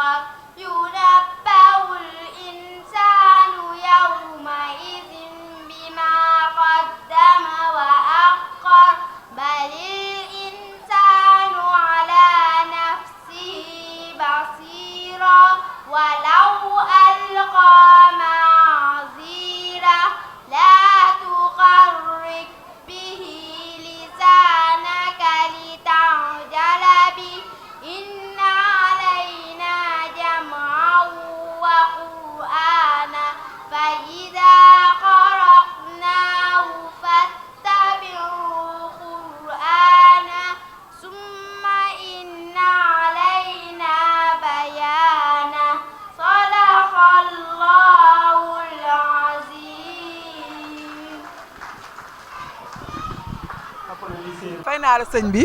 وقر ينبأ الإنسان يومئذ بما قدم وأخر بل الإنسان على نفسه بصيرا ولو ألقى معاذيره لا تحرك به لسانك لتعجل به إن علينا جمعه وقرآنه فإذا قرأناه فاتبع قرآنه ثم إن علينا بيانه صدق الله العظيم. fay naa la sëñ bi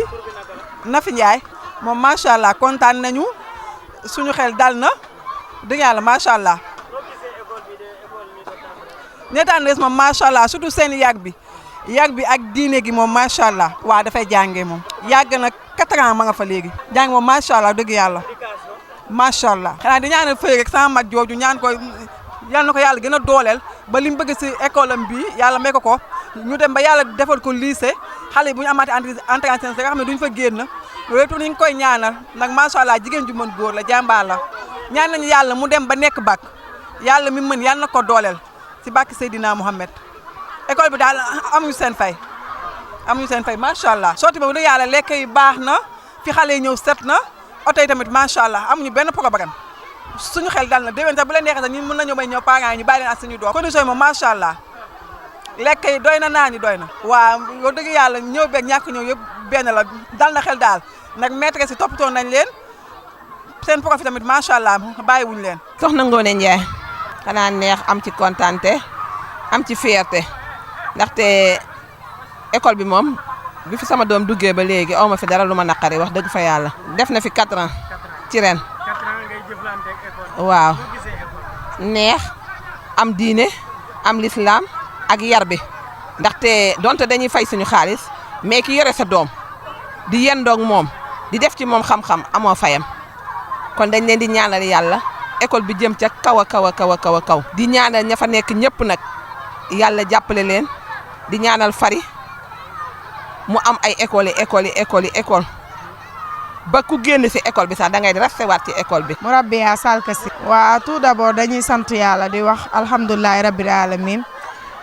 Nafi Ndiaye moom macha allah kontaan nañu suñu xel dal na dëgg yàlla macha allah ñettaan des moom macha allah surtout seen yàgg bi ak diine gi moom macha allah waa dafay jàngee moom yàgg na 4 ans ma nga fa léegi jàng moom macha allah dëgg yàlla macha allah. xanaa di ñaanal fëy rek sama mag jooju ñaan ko yal na ko yàlla gën a dooleel ba li mu bëgg si école am bi yàlla may ko ñu dem ba yàlla defal ko lycée xale yi bu ñu amaatee entrée en sixième nga xam ne duñu fa génn loolu itam ñu ngi koy ñaanal nag macha allah jigéen ju mën góor la jàmbaar la ñaan nañu yàlla mu dem ba nekk bac yàlla mi mën yàlla na ko dooleel si bàkki Seydina Mouhamed école bi daal amuñu seen fay macha allah sotti ba dëgg yàlla lekk yi baax na fi xale yi ñëw set na oto yi tamit macha allah amuñu benn problème suñu xel dal na déwén sax bu leen neexee sax ñun mën nañoo may ñëw parents yi ñu bàyyi leen ak suñu doom condition yi moom macha allah lekk yi doy na naan yi doy na waaw yow dëgg yàlla ñëw beeg ñàkk ñëw yëpp benn la dal na xel daal nag maîtresse yi toppatoo nañ leen seen profit tamit macha allah bàyyiwuñ leen. soxna Ngoné Ndiaye xanaa neex am ci kontaante am ci fierté ndaxte école bi moom bi fi sama doom duggee ba léegi aw ma fi dara lu ma naqari wax dëgg fa yàlla def na fi 4 ans ci ren waaw neex am diine am lislaam ak yar bi ndaxte donte dañuy fay suñu xaalis mais ki yore sa doom di yendoog moom di def ci moom xam-xam amoo fayam kon dañ leen di ñaanal yàlla école bi jëm ca kaw a kaw a kaw a kaw a kaw di ñaanal ña fa nekk ñëpp nag yàlla jàppale leen di ñaanal fari mu am ay école ba ku génn si école bi sax da ngay resté waat ci école bi. Murabbiya Salkasi. waa tout d'abord dañuy sant yàlla di wax alhamdulilahi rabbil alamin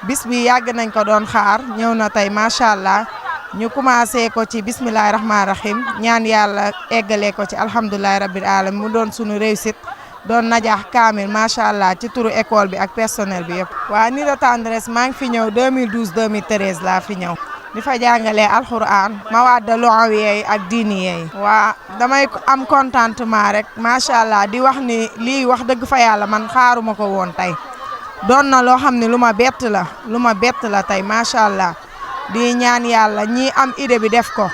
bis bi yàgg nañ ko doon xaar ñëw na tey macha allah ñu commencé ko ci bismillahi rahmaani rahim ñaan yàlla eggalee ko ci alhamdulilahi rabbil alamin mu doon sunu réussite doon najaax kaamil macha allah ci turu école bi ak personnel bi yëpp. waa Nid de Tendresse maa ngi fi ñëw 2012 2013 laa fi ñëw. di fa jàngalee alxuraan mawaada lughawiyya ak diiniyya yi. waa damay am contentement rek macha allah di wax ni lii wax dëgg fa yàlla man xaaruma ko woon tey doon na loo xam ne lu ma bett la tey macha allah di ñaan yàlla ñi am idée bi def ko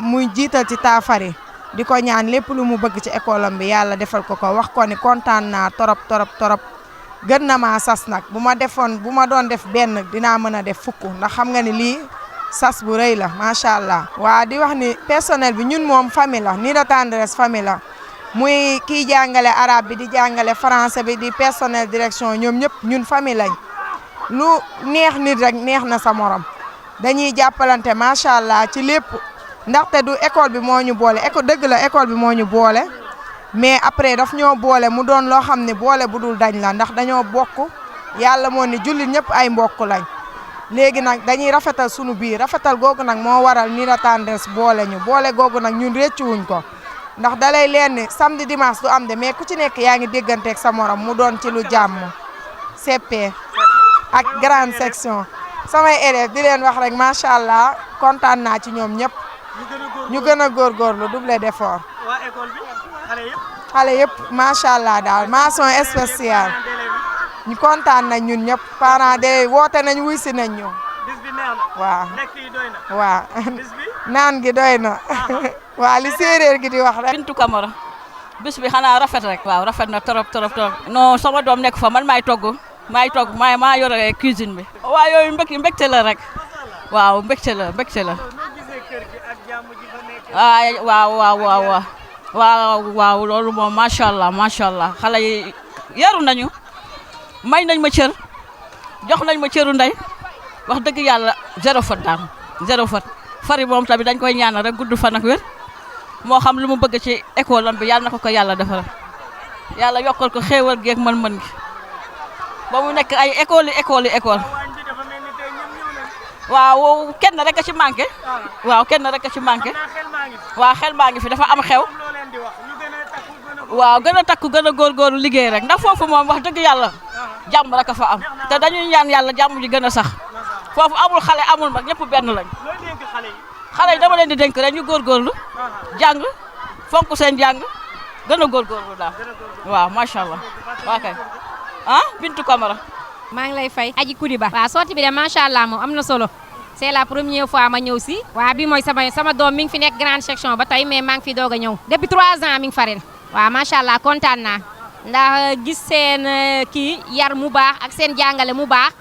muy jiital ci taafari di ko ñaan lépp lu mu bëgg ci école am bi yàlla defal ko wax ko ni kontaan naa torop gën na maa sas nag bu ma doon def benn dinaa mën a def fukk ndax xam nga ni lii sas bu rëy la macha allah. waa di wax ni personnel bi ñun moom famille la Nid de Tendresse famille la muy kiy jàngale arabe bi di jàngale français bi di personnel direction ñoom ñëpp ñun famille lañ lu neex nit rek neex na sa morom dañuy jàppalante macha allah ci lépp ndaxte du école bi moo ñu boole dëgg la école bi moo ñu boole. mais après daf ñoo boole mu doon loo xam ne boole bu dul dañ la ndax dañoo bokk yàlla moo ni jullit ñëpp ay mbokk lañ léegi nag dañuy rafetal sunu biir rafetal googu nag moo waral Nid de Tendresse boole googu nag ñun réccuwuñ ko ndax dalay leen ni samedi dimanche du am de mais ku ci nekk yaa ngi dégganteeg sa morom mu doon ci lu jàmm CP ak grande section samay élèves di leen wax rek macha allah kontaan naa ci ñoom ñëpp ñu gën a góorgóorlu double d'effort xale yëpp macha allah daal mention spéciale ñu kontaan nañ ñun ñëpp parents de woote nañ wuy si nañ ñu waaw waaw naan gi doy na waaw li séeréer gi di wax rek. Bintu Camara bis bi xanaa rafet rek. waaw rafet na trop. non sama doom nekk fa man maay togg maa yore cuisine bi. waaw yooyu mbégte la rek waaw mbégte la. waaw waaw loolu moom macha allah xale yi yaru nañu may nañ ma cër jox nañ ma cëru ndey wax dëgg yàlla zéro faute daal zéro faute fari moom tamit dañ koy ñaanal rek gudd fan ak wér moo xam lu mu bëgg ci école am bi yàlla na ko yàlla defal yàlla yokkal ko xéewal gi ak mën-mën gi ba mu nekk ay école waaw kenn rek a ci manqué waaw kenn rek a ci manqué waaw xel maa ngi fi dafa am xew waaw gën a takku gën a góorgóorlu liggéey rek ndax foofu moom wax dëgg yàlla jàmm rek a fa am te dañuy ñaan yàlla jàmm ji gën a sax foofu amul xale amul mag ñëpp benn lañ xale yi dama leen di dénk rek ñu góorgóorlu jàng fonk seen jàng gën a góorgóorlu daal waaw macha allah waa kay Bintu Camara maa ngi lay fay Aji Koudiba waaw sortie bi de macha allah moom am na solo c'est la première fois ma ñëw si waaw bi mooy sama doom mi ngi fi nekk grande section ba tey mais maa ngi fi doog a ñëw depuis 3 ans mi ngi fa ren waaw macha allah kontaan naa ndax gis seen kii yar mu baax ak seen jàngale mu baax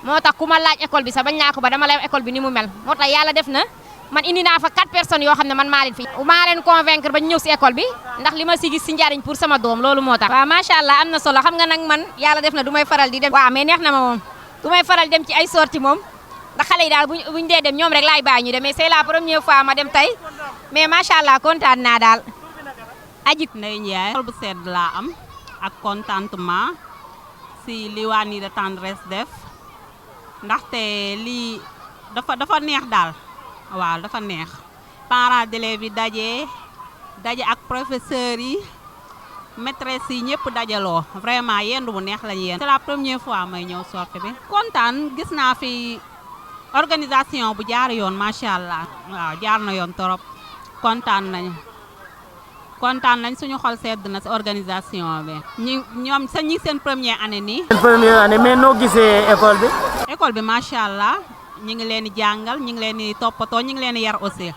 moo tax ku ma laaj école bi sax bañ naa ko ba dama lay école bi ni mu mel moo tax yàlla def na man indi naa fa 4 personnes yoo xam ne man maa leen convaincre ba ñu ñëw si école bi ndax li ma si gis si njariñ pour sama doom loolu moo tax waaw macha allah am na solo xam nga nag man yàlla def na du may faral di dem waaw mais neex na ma moom du may faral dem ci ay sortie moom ndax xale yi daal buñ dee dem ñoom rek laay bàyyi ñu dem mais c'est la première fois ma dem tey mais macha allah kontaan naa daal Aji Ndeye Ndiaye xol bu sedd laa am ak contentement si li waa Nid de Tendresse def ndaxte lii dafa neex daal waaw dafa neex parents d'élèves yi daje ak professeurs yi maîtresses yi ñëpp dajaloo vraiment yendu bu neex lañu yéen c'est la première fois may ñëw sortie bi kontaan gis naa fi organisation bu jaar yoon macha allah waaw jaar na yoon torop kontaan nañ suñu xol sedd na si organisation bi ñoom ñi seen première année nii. seen première année mais noo gisee école bi. école bi macha allah ñi ngi leen di jàngal ñi ngi leen di toppatoo ñi ngi leen di yar aussi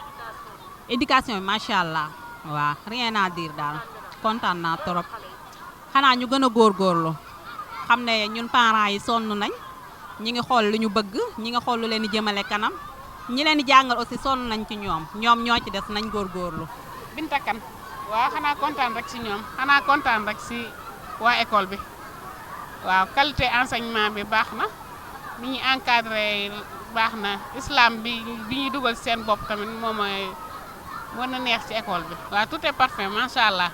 éducation bi macha allah waaw rien à dire daal kontaan naa trop xanaa ñu gën a góorgóorlu xam ne ñun parents yi sonn nañ ñi ngi xool lu ñu bëgg ñi ngi xool lu leen di jëmale kanam ñi leen di jàngal aussi sonn nañ ci ñoom ñoo ci des nañ góorgóorlu. Binta Kane waaw xanaa kontaan rek si ñoom xanaa kontaan rek si waa école bi waaw qualité enseignement bi baax na ni ñuy encadré baax na islam bi ñuy dugal seen bopp tamit moom mooy mën na neex ci école bi. waaw tout est parfait macha allah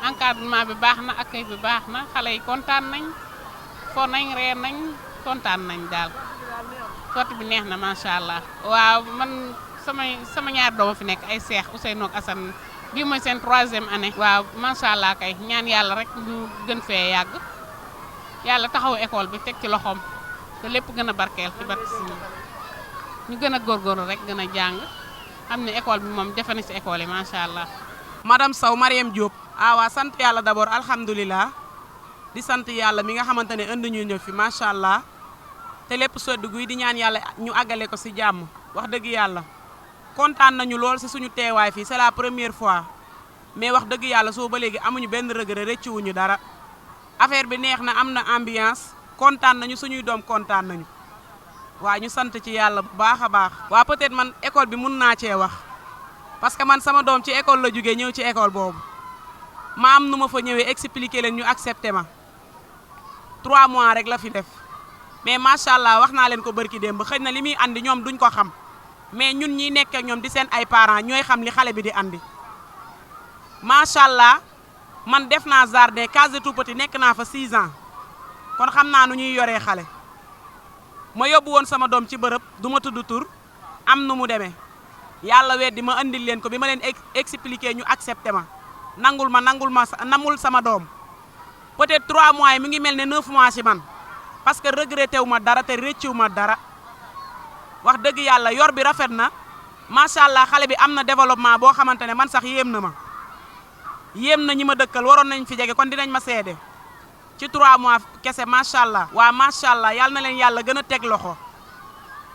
encadrement bi baax na accueil bi baax na xale yi kontaan nañ fo nañ ree nañ kontaan nañ daal sortie bi neex na macha allah. waaw man sama ñaar dooma fi nekk ay seex Ousseynou ak Assane bii mooy seen 3e année. waaw macha allah kay ñaan yàlla rek ñu gën fee yàgg yàlla taxaw école bi teg ci loxoom te lépp gën a barkeel ci barke si ñu gën a góorgóorlu rek gën a jàng xam ne école bi moom jafe na ci école yi macha allah. madame Sow Mariam Diop. waa sant yàlla d'abord alhamdulilah di sant yàlla mi nga xamante ne indi ñu ñëw fi macha allah te lépp sodd guy di ñaan yàlla ñu àggale ko si jàmm wax dëgg yàlla. kontaan nañu lool si suñu teewaay fii c'est la première fois mais wax dëgg yàlla soo ba léegi amuñu benn regret rëccuwuñu dara affaire bi neex na am na ambiance kontaan nañu suñuy doom kontaan nañu waa ñu sant ci yàlla bu baax a baax. waa peut-être man école bi mun naa cee wax parce que man sama doom ci école la jógee ñëw ci école boobu ma am nu ma fa ñëwee expliquer leen ñu accepté ma 3 mois rek la fi def mais macha allah wax naa leen ko bërki démb xëy na li muy andi ñoom duñ ko xam. mais ñun ñi nekk ak ñoom di seen ay parents ñooy xam li xale bi di andi macha allah man def naa jardin case de tout petit nekk naa fa 6 ans kon xam naa nu ñuy yoree xale ma yóbbu woon sama doom ci bërëb du ma tudd tur am nu mu demee yàlla weddi ma andil leen ko bi ma leen expliquer ñu accepté ma namul sama doom peut-être 3 mois yi mi ngi mel ne 9 mois ci man parce que regretté wu ma dara te rëcciwu ma dara. wax dëgg yàlla yor bi rafet na macha allah xale bi am na développement boo xamante ne man sax yéem na ñi ma dëkkal waroon nañ fi jege kon dinañ ma seede ci 3 mois kese macha allah. waa macha allah yal na leen yàlla gën a teg loxo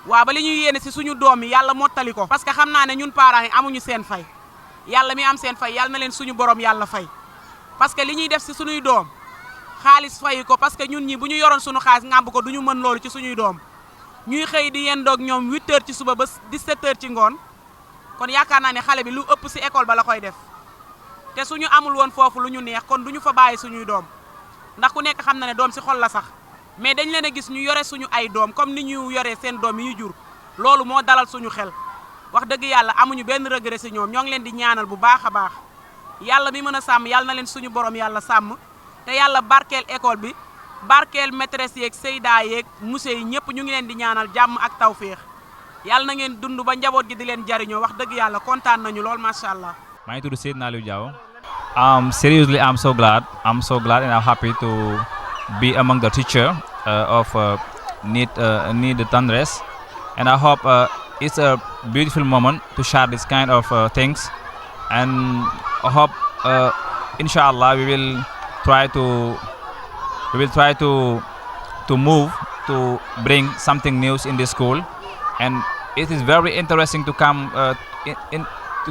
waa ba li ñuy yéene si suñu doom yi yàlla mottali ko. parce que xam naa ne ñun parents yi amuñu seen fay yàlla mi am seen fay yal na leen suñu borom yàlla fay parce que li ñuy def si suñuy doom xaalis fayi ko parce que ñun ñi bu ñu yoroon suñu xaalis ngàmb ko du ñu mën loolu ci suñuy doom. ñuy xëy di yendoog ñoom 8 heures ci suba ba 17 heures ci ngoon kon yaakaar naa ne xale bi lu ëpp ci école ba la koy def te suñu amul woon foofu lu ñu neex kon duñu fa bàyyi suñuy doom ndax ku nekk xam na ne doom si xol la sax mais dañ leen a gis ñu yore suñu ay doom comme ni ñu yoree seen doom yi ñu jur loolu moo dalal suñu xel wax dëgg yàlla amuñu benn regret si ñoom ñoo ngi leen di ñaanal bu baax a baax yàlla mi mën a sàmm yàlla na leen suñu borom yàlla sàmm te yàlla barkeel école bi barkeel maîtresse yeeg seydaa yeeg monsieur yi ñëpp ñu ngi leen di ñaanal jàmm ak tawféex yàlla na ngeen dund ba njaboot gi di leen jariñoo wax dëgg yàlla kontaan nañu lool macha allah. maa ngi tudd Seydina Aliou Diaw. Seriously, I'm so glad and I'm happy to be among the teacher of Nida Tandres, and I hope it's a beautiful moment to share this kind of things, and I hope inshallah we will try to move to bring something new in this school, and it is very interesting to come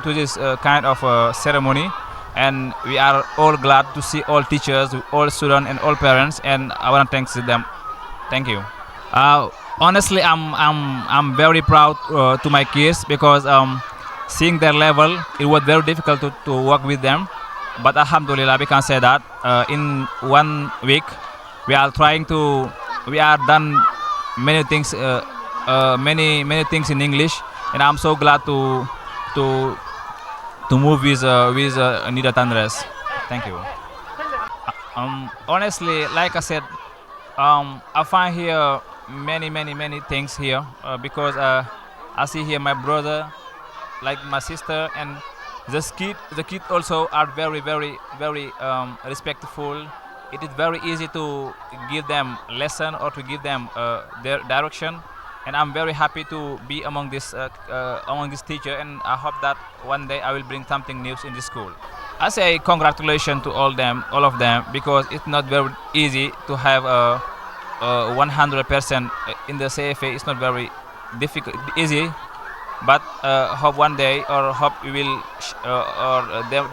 to this kind of ceremony, and we are all glad to see all teachers, all students and all parents, and I want to thank them. Thank you. Honestly, I'm very proud to my kids because seeing their level, it was very difficult to work with them, but alhamdulillah we can say that in 1 week we are done many things things in English, and I'm so glad to move with Nida Tandres. Thank you. Honestly, like I said, I find here many things here because I see here my brother, like my sister, and the kid also are very respectful. It is very easy to give them lesson or to give them their direction, and I'm very happy to be among this teacher, and I hope that one day I will bring something new in this school. I say congratulations to all of them, because it's not very easy to have 100% in the CFA. It's not very easy, but hope one day, or hope we will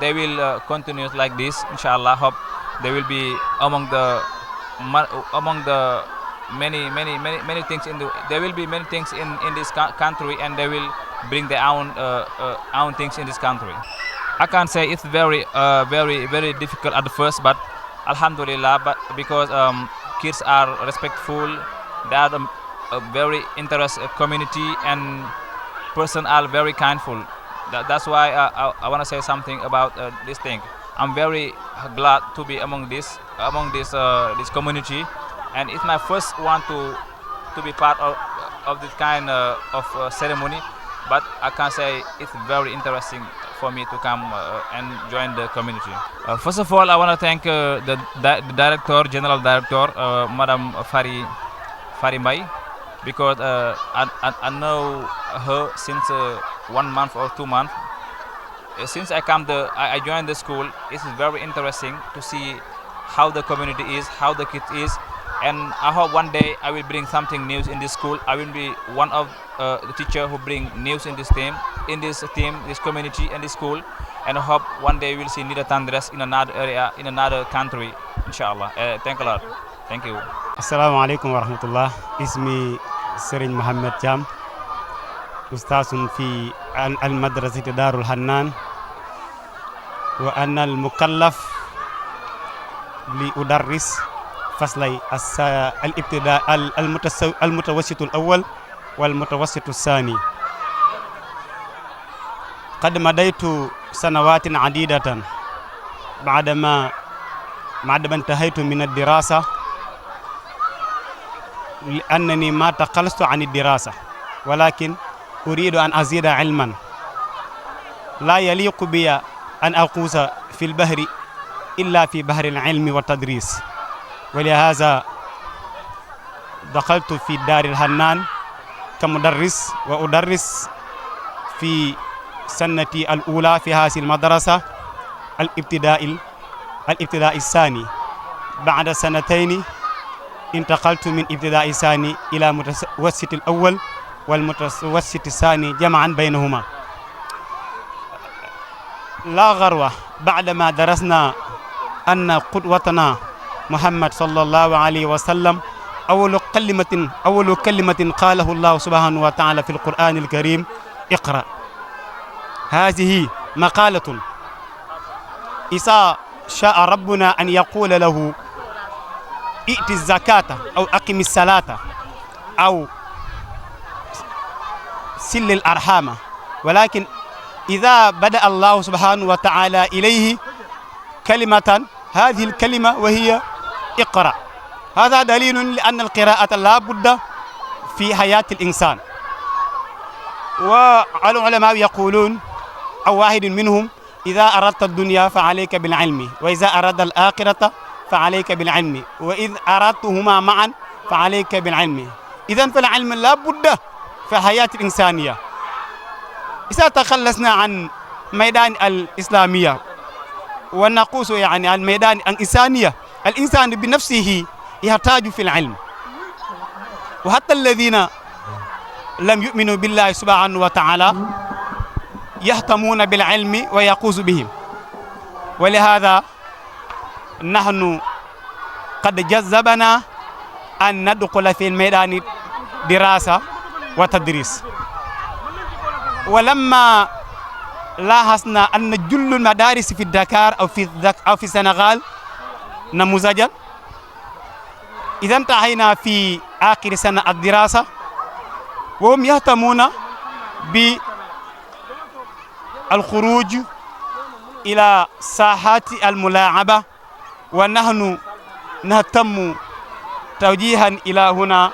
they will continue like this. Inshallah, hope they will be among the many things there will be many things in this country, and they will bring their own things in this country. I can't say it's very difficult at the first, but alhamdulillah, but because kids are respectful, they are a very interested community, and person are very kindful. That's why I want to say something about this thing. I'm very glad to be among this community, and it's my first one to be part of this kind of ceremony. But I can say it's very interesting for me to come and join the community. First of all, I want to thank the General Director, Madam Fari Mai, because I know her since 1 month or 2 months. Since I joined the school, it is very interesting to see how the community is, how the kids is, and I hope one day I will bring something new in this school. I will be one of the teacher who bring news in this team, this community, and this school, and I hope one day we'll see Nida Tandres in another area, in another country, inshallah. Thank you a lot. Thank you. Assalamu alaikum wa rahmatullah. Ismi Serigne Mohamed Thiam, ustazun fi al-madrasati Darul Hannan, wa ana al-mukallaf li udarris faslay al-ibtida al-mutawassit al-awwal والمتوسط الثاني. قد مضيت سنوات عديدة بعدما انتهيت من الدراسة، لأنني ما تخلصت عن الدراسة، ولكن أريد أن أزيد علما. لا يليق بي أن أغوص في البحر إلا في بحر العلم والتدريس، ولهذا دخلت في دار الحنان كمدرس، وأدرس في سنتي الأولى في هذه المدرسة الابتدائي الثاني. بعد سنتين انتقلت من ابتدائي ثاني إلى متوسط الأول والمتوسط الثاني جمعا بينهما. لا غروة بعدما درسنا أن قدوتنا محمد صلى الله عليه وسلم أول كلمة قاله الله سبحانه وتعالى في القرآن الكريم: اقرأ. هذه مقالة إذا شاء ربنا أن يقول له ائت الزكاة أو أقم الصلاة أو سل الأرحام، ولكن إذا بدأ الله سبحانه وتعالى إليه كلمة، هذه الكلمة وهي اقرأ. هذا دليل لأن القراءة لا بد في حياة الإنسان. والعلماء يقولون أو واحد منهم إذا أردت الدنيا فعليك بالعلم، وإذا أردت الآخرة فعليك بالعلم، وإذ أردتهما معا فعليك بالعلم. إذن فالعلم لا بد في الحياة الإنسانية. إذا تخلصنا عن ميدان الإسلامية ونقوس يعني عن ميدان الإنسانية، الإنسان بنفسه يحتاج في العلم. وحتى الذين لم يؤمنوا بالله سبحانه وتعالى يهتمون بالعلم ويقوس بهم. ولهذا نحن قد جذبنا أن ندخل في الميدان دراسة وتدريس. ولما لاحظنا أن جل المدارس في الدكار أو في السنغال نموذجا، إذا انتهينا في آخر سنة الدراسة وهم يهتمون بالخروج إلى ساحات الملاعبة، ونحن نهتم توجيها إلى هنا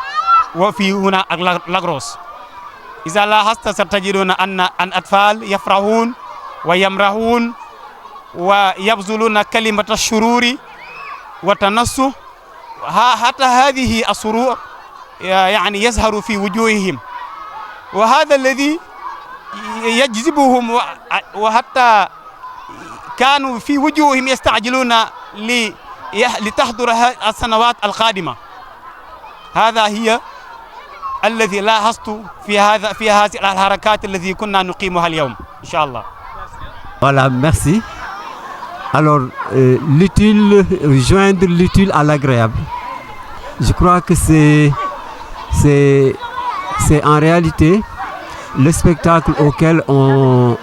وفي هنا لاغروس. إذا لاحظت ستجدون أن الأطفال يفرحون ويمرحون ويبذلون كلمة الشرور والتنصح، حتى هذه السرور يعني يظهر في وجوههم، وهذا الذي يجذبهم، وحتى كانوا في وجوههم يستعجلون لتحضر السنوات القادمة. هذا هي الذي لاحظت في هذه الحركات التي كنا نقيمها اليوم إن شاء الله. Voilà, merci. Alors, joindre l'utile à l'agréable. Je crois que c'est en réalité le spectacle auquel on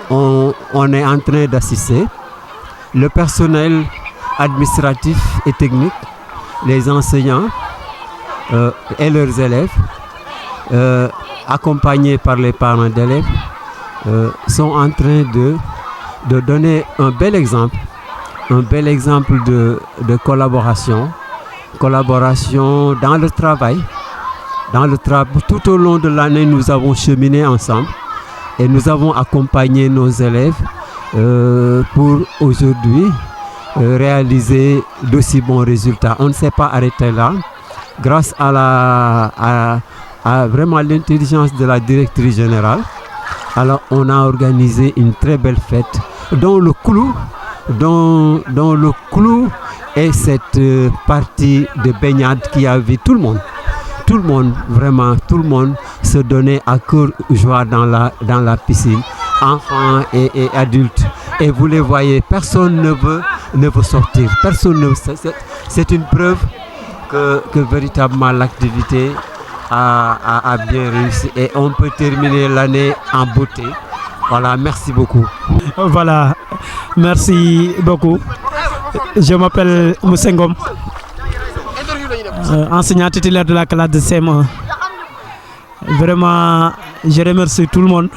est en train d'assister. Le personnel administratif et technique, les enseignants et leurs élèves, accompagnés par les parents d'élèves, sont en train de donner un bel exemple de collaboration dans le travail. Tout au long de l'année, nous avons cheminé ensemble et nous avons accompagné nos élèves pour aujourd'hui réaliser d'aussi bons résultats. On ne s'est pas arrêté là. Grâce à vraiment l'intelligence de la directrice générale, alors on a organisé une très belle fête dont le clou est cette partie de baignade qui a vu tout le monde, vraiment tout le monde se donnait à cœur joie dans la piscine, enfants et adultes. Et vous les voyez, personne ne veut sortir, c'est une preuve que véritablement l'activité a bien réussi et on peut terminer l'année en beauté. Voilà, merci beaucoup. Voilà, merci beaucoup. Je m'appelle Moussengom, enseignant titulaire de la classe de CM1. Vraiment, je remercie tout le monde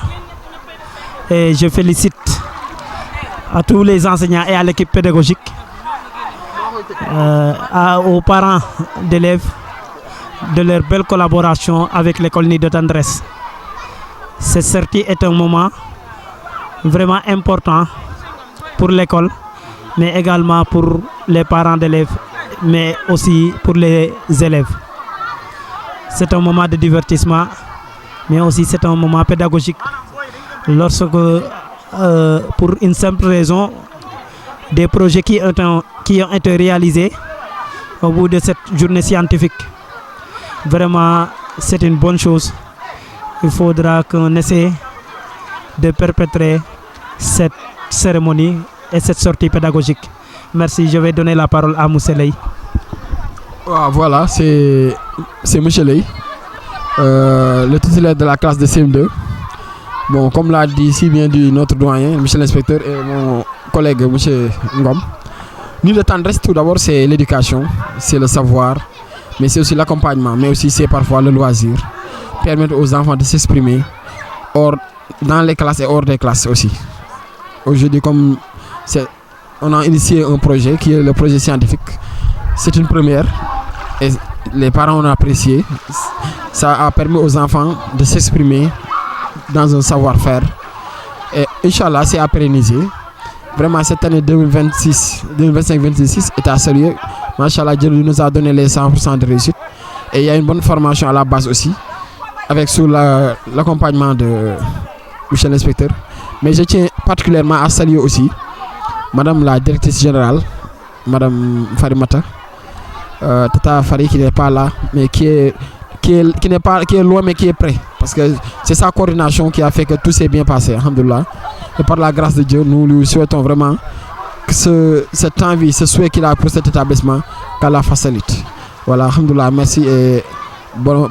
et je félicite à tous les enseignants et à l'équipe pédagogique, aux parents d'élèves, de leur belle collaboration avec l'école Nid de Tendresse. Cette sortie est un moment vraiment important pour l'école, mais également pour les parents d'élèves, mais aussi pour les élèves. C'est un moment de divertissement, mais aussi c'est un moment pédagogique. Lorsque, pour une simple raison, des projets qui ont été réalisés au bout de cette journée scientifique. Vraiment, c'est une bonne chose. Il faudra qu'on essaie de perpétrer cette cérémonie et cette sortie pédagogique. Merci, je vais donner la parole à Mousseley. Voilà, c'est M. Ley, le titulaire de la classe de CM2. Bon, comme l'a dit si bien dit notre doyen, Michel l'inspecteur, et mon collègue M. Ngom. L'île de tendresse, tout d'abord, c'est l'éducation, c'est le savoir, mais c'est aussi l'accompagnement, mais aussi c'est parfois le loisir. Permettre aux enfants de s'exprimer dans les classes et hors des classes aussi. Aujourd'hui, comme on a initié un projet qui est le projet scientifique, c'est une première et les parents ont apprécié. Ça a permis aux enfants de s'exprimer dans un savoir-faire. Et Inch'Allah, c'est à pérenniser. Vraiment, cette année 2025-2026 est à saluer. Machallah, Dieu nous a donné les 100% de réussite. Et il y a une bonne formation à la base aussi, avec sous l'accompagnement de Michel l'inspecteur. Mais je tiens particulièrement à saluer aussi Madame la directrice générale, Madame Farimata, Tata Fari qui n'est pas là, mais qui est loin mais qui est prêt. Parce que c'est sa coordination qui a fait que tout s'est bien passé, alhamdoulilah. Et par la grâce de Dieu, nous lui souhaitons vraiment que cette envie, ce souhait qu'il a pour cet établissement, qu'Allah facilite. Voilà, alhamdoulilah, merci et bon